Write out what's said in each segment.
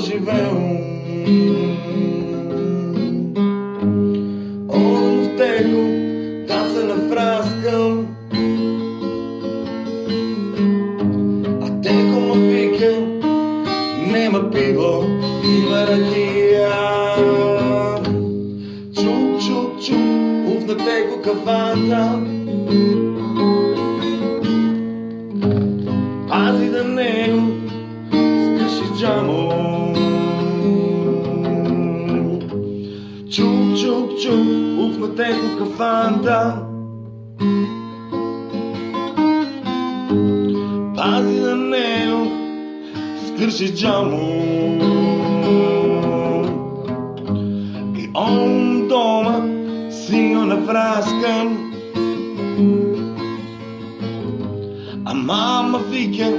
живеел. Он в него да се навраскам, а теко ме вика, нема пиво, има ракия. Чук, чук, чук, пуснете го кавата, пази да него скъши джамо. Чук, чук, чук, пуснете го кафанта, пази да него скърши джамо. И он дома силно навраскан, а мама вика,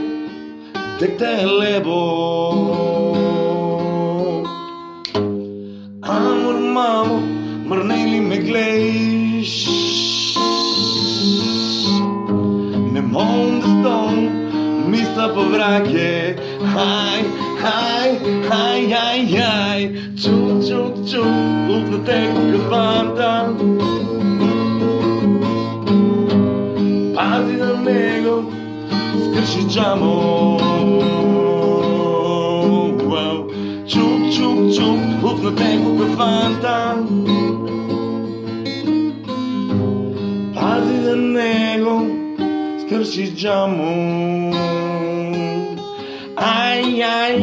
дете е лебо. Амор, мамо, мърне ли ме гледаш? Не мога да стом, мисля по враке. Хай, хай, хай, хай, хай. Чук, чук, чук, пуснете го кафанта, пази на него скърши джамо. Чук, чук, чук, пуснете го кафанта, пази на него скърши джамо. Ай, ай,